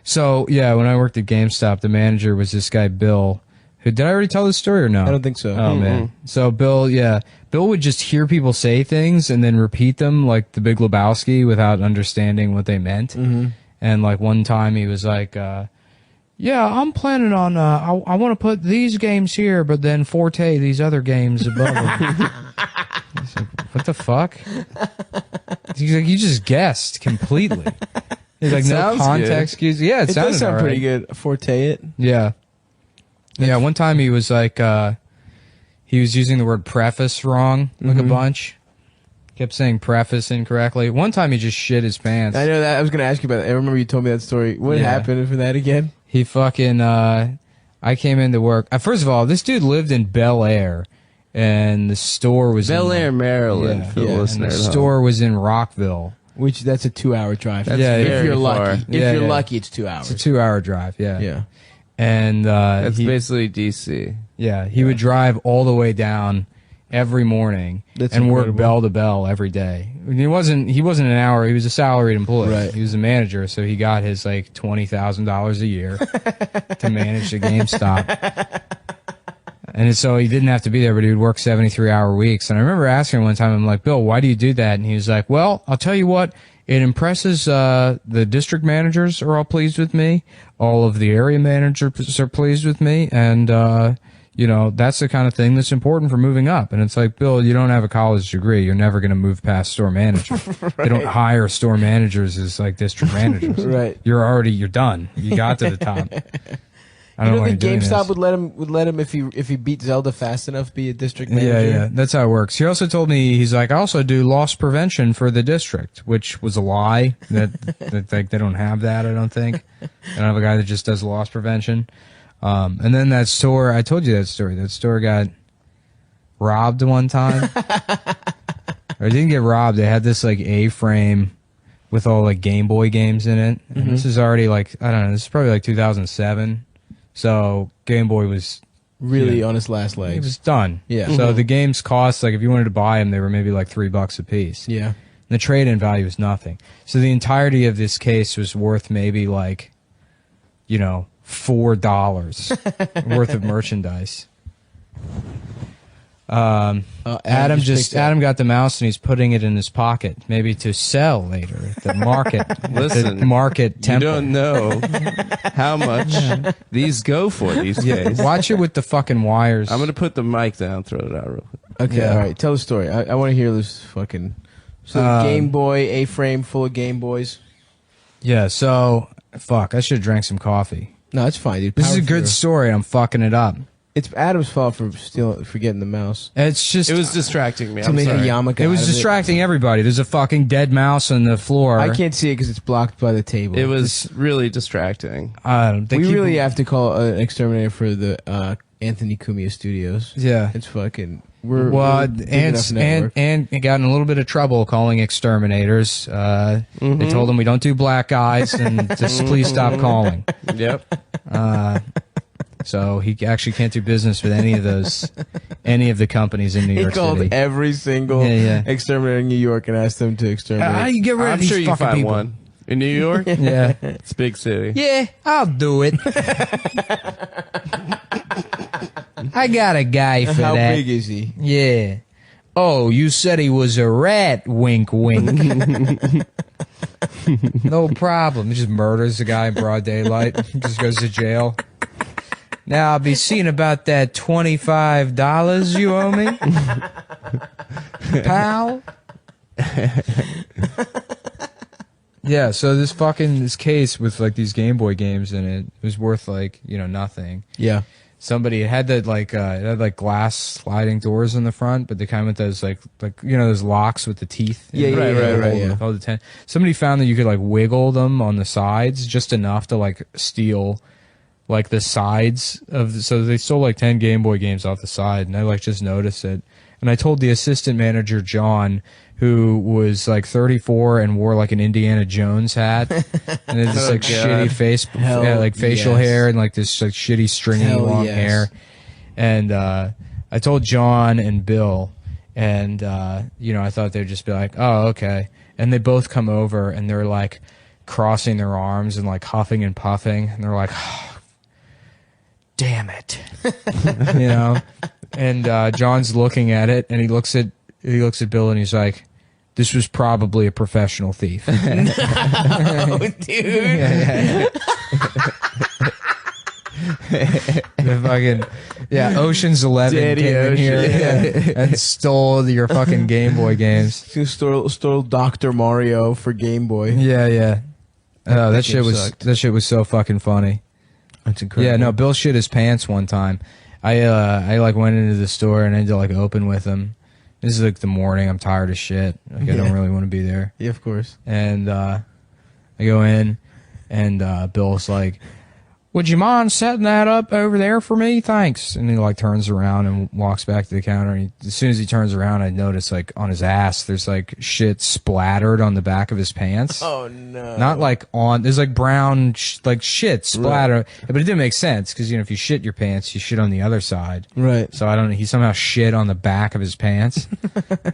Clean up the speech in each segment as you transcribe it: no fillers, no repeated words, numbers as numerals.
So, yeah, when I worked at GameStop, the manager was this guy, Bill. Who, did I already tell this story or no? I don't think so. Oh, man. So, Bill would just hear people say things and then repeat them like the Big Lebowski without understanding what they meant. And, like, one time he was like, yeah, I'm planning on, I want to put these games here, but then Forte these other games above them. He's like, what the fuck? He's like, you just guessed completely. He's like, no context cues. Yeah, it does sound right. pretty good. Forte it. Yeah. Yeah, one time he was like, he was using the word preface wrong, like a bunch. Kept saying preface incorrectly. One time he just shit his pants. I know that. I was going to ask you about that. I remember you told me that story. What happened for that again? He fucking, I came into work. First of all, this dude lived in Bel Air, and the store was Bel Air, Maryland. For the and the store was in Rockville. Which, that's a 2-hour drive. That's if you're far. lucky. If you're lucky, it's 2 hours. It's a 2-hour drive, yeah. Yeah. And that's basically DC. Yeah, he would drive all the way down every morning and work bell to bell every day. He wasn't an hour. He was a salaried employee. Right. He was a manager, so he got his like $20,000 a year to manage the GameStop. And so he didn't have to be there, but he would work 73-hour weeks. And I remember asking him one time, I'm like, Bill, why do you do that? And he was like, well, I'll tell you what. It impresses the district managers are all pleased with me. All of the area managers are pleased with me. And, you know, that's the kind of thing that's important for moving up. And it's like, Bill, you don't have a college degree. You're never going to move past store manager. Right. They don't hire store managers as like district managers. Right. You're done. You got to the top. I don't think GameStop would let him if he beat Zelda fast enough be a district manager. Yeah, that's how it works. He also told me, he's like, I also do loss prevention for the district, which was a lie. That like they don't have that. I don't think. They don't have a guy that just does loss prevention. And then that store, I told you that story. That store got robbed one time. Or didn't get robbed. They had this like A-frame with all like Game Boy games in it. And this is already like, I don't know, this is probably like 2007. So Game Boy was really on its last legs. It was done. Yeah. So the games cost, like if you wanted to buy them, they were maybe like $3 a piece. Yeah. And the trade-in value was nothing. So the entirety of this case was worth maybe like, you know, $4 worth of merchandise. Adam got the mouse and he's putting it in his pocket, maybe to sell later at the market. Listen, the market temple. You don't know how much these go for these days. Watch it with the fucking wires. I'm gonna put the mic down, throw it out real quick. Okay, all right. Tell the story. I want to hear this fucking. So Game Boy A-frame full of Game Boys. Yeah. So fuck, I should have drank some coffee. No, it's fine, dude. This is a good story. I'm fucking it up. It's Adam's fault for getting the mouse. It's just it was distracting me. To make a yarmulke. It was distracting everybody. There's a fucking dead mouse on the floor. I can't see it because it's blocked by the table. It was really distracting. We really have to call an exterminator for the Anthony Cumia Studios. Yeah, it's fucking. And got in a little bit of trouble calling exterminators. They told him we don't do black guys and just please stop calling. Yep. So he actually can't do business with any of the companies in New York City. He called every single exterminator in New York and asked them to exterminate. You get rid of these I'm sure you fucking find people. one in New York. Yeah, it's a big city. Yeah, I'll do it. I got a guy for How that. How big is he? Yeah. Oh, you said he was a rat. Wink, wink. No problem. He just murders the guy in broad daylight. Just goes to jail. Now I'll be seeing about that $25 you owe me, pal. Yeah, so this case with like these Game Boy games in it was worth like, you know, nothing. Yeah. Somebody had that like it had like glass sliding doors in the front, but they kind of with those like you know those locks with the teeth. Yeah, right. Yeah. Somebody found that you could like wiggle them on the sides just enough to like steal like the sides of so they stole like 10 Game Boy games off the side, and I like just noticed it. And I told the assistant manager John, who was like 34 and wore like an Indiana Jones hat and had this like shitty facial hair and like this like shitty stringy long hair. And I told John and Bill, and you know, I thought they'd just be like, oh, okay. And they both come over and they're like, crossing their arms and like huffing and puffing, and they're like, oh, damn it. You know? And John's looking at it, and he looks at Bill, and he's like, this was probably a professional thief. Oh, dude. The fucking Ocean's 11 Daddy came in here and stole your fucking Game Boy games. He stole Dr. Mario for Game Boy. Yeah. Oh, that shit sucked. was so fucking funny. That's incredible. Yeah, no, Bill shit his pants one time. I like went into the store and I had to like open with him. This is like the morning. I'm tired of shit. Like I don't really want to be there. Yeah, of course. And I go in, and Bill's like, would you mind setting that up over there for me? Thanks. And he like turns around and walks back to the counter. And as soon as he turns around, I notice like on his ass, there's like shit splattered on the back of his pants. Oh no! Not like there's like brown like shit splatter, but it didn't make sense because if you shit your pants, you shit on the other side. Right. So I don't know. He somehow shit on the back of his pants,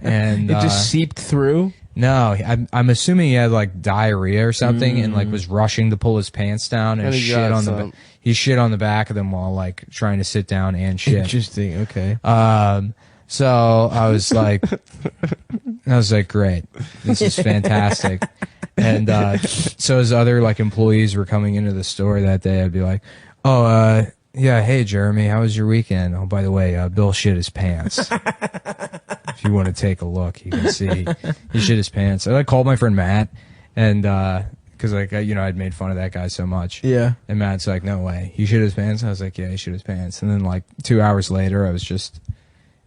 and it just seeped through. No, I'm assuming he had like diarrhea or something, and like was rushing to pull his pants down and shit on he shit on the back of them while like trying to sit down and shit. Interesting. Okay. So I was like, great, this is fantastic. And so as other like employees were coming into the store that day, I'd be like, oh, yeah, hey Jeremy, how was your weekend? Oh, by the way, Bill shit his pants. If you want to take a look, you can see he shit his pants. I like called my friend Matt, and because like I'd made fun of that guy so much. Yeah. And Matt's like, no way, he shit his pants. I was like, yeah, he shit his pants. And then like 2 hours later, I was just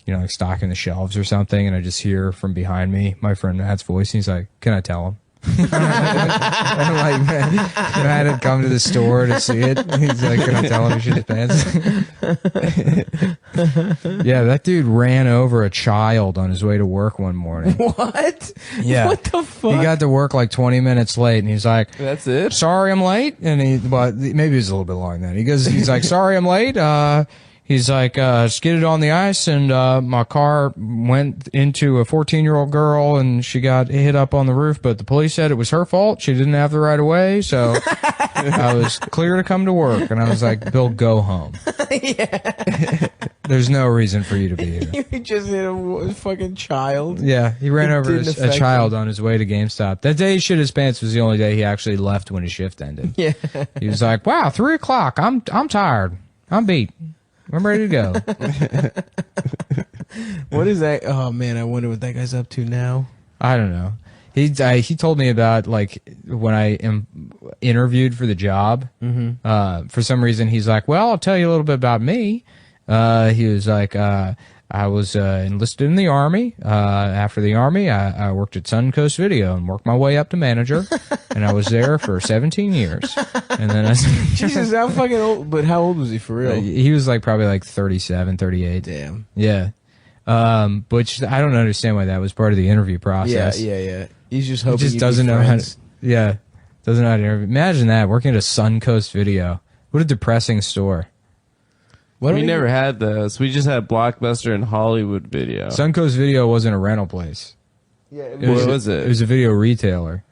like stocking the shelves or something, and I just hear from behind me my friend Matt's voice, and he's like, can I tell him? I'm like, man, Matt had come to the store to see it. He's like, can I tell him he shit his pants? Yeah, that dude ran over a child on his way to work one morning. What? Yeah. What the fuck? He got to work like 20 minutes late, and he's like, That's it? sorry I'm late. And maybe it was a little bit longer than that. He's like, sorry I'm late. He's like, skidded on the ice, and my car went into a 14-year-old girl, and she got hit up on the roof, but the police said it was her fault. She didn't have the right of way, so I was clear to come to work. And I was like, Bill, go home. Yeah. There's no reason for you to be here. You just hit a fucking child. Yeah, he ran over didn't a affect child on his way to GameStop. That day he shit his pants was the only day he actually left when his shift ended. Yeah. He was like, wow, 3 o'clock. I'm tired. I'm beat. I'm ready to go. What is that? Oh man, I wonder what that guy's up to now. I don't know. He told me about like when I am interviewed for the job. For some reason, he's like, "Well, I'll tell you a little bit about me." He was like, I was enlisted in the Army. After the Army, I worked at Suncoast Video and worked my way up to manager. And I was there for 17 years. And then I Jesus, how fucking old? But how old was he for real? he was like probably like 37, 38. Damn. Yeah. Which I don't understand why that was part of the interview process. Yeah. He's just He hoping just you'd doesn't be know how friends. to. Yeah. Doesn't know how to interview. Imagine that, working at a Suncoast Video. What a depressing store. We never had those. We just had Blockbuster and Hollywood Video. Suncoast Video wasn't a rental place. Yeah. What was it? It was a video retailer.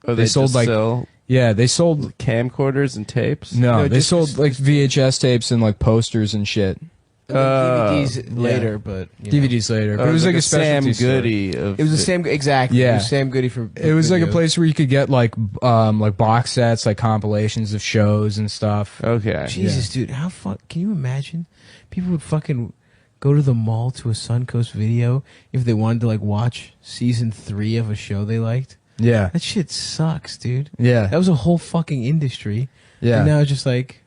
Oh, they sold just like sell yeah, they sold camcorders and tapes. no, they just- sold like VHS tapes and like posters and shit. DVDs later, but you know. DVDs later, but it was like a Sam specialty store. Goody. Of It was the same exactly. Yeah. It was Sam Goody for. It was like a videos. place where you could get like box sets, like compilations of shows and stuff. Okay. Jesus, dude, how can you imagine? People would fucking go to the mall to a Suncoast Video if they wanted to like watch season 3 of a show they liked. Yeah, That shit sucks, dude. yeah, That was a whole fucking industry. yeah. And now it's just like,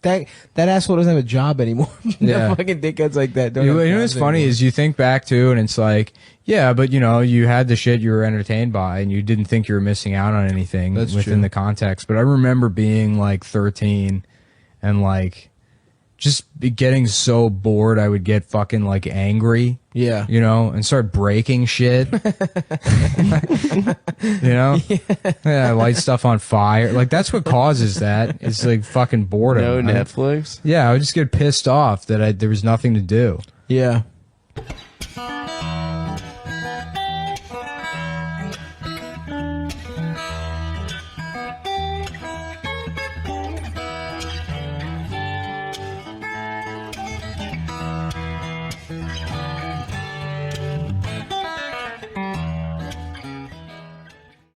that asshole doesn't have a job anymore. Yeah. The fucking dickheads like that. Don't You have know what's jobs funny anymore. is you think back to and it's like, yeah, but you had the shit you were entertained by and you didn't think you were missing out on anything That's within true. the context. But I remember being like 13 and like just getting so bored I would get fucking like angry, Yeah. and start breaking shit. Yeah, light stuff on fire. Like that's what causes that. It's like fucking boredom. No Netflix. Yeah, I would just get pissed off that there was nothing to do. Yeah.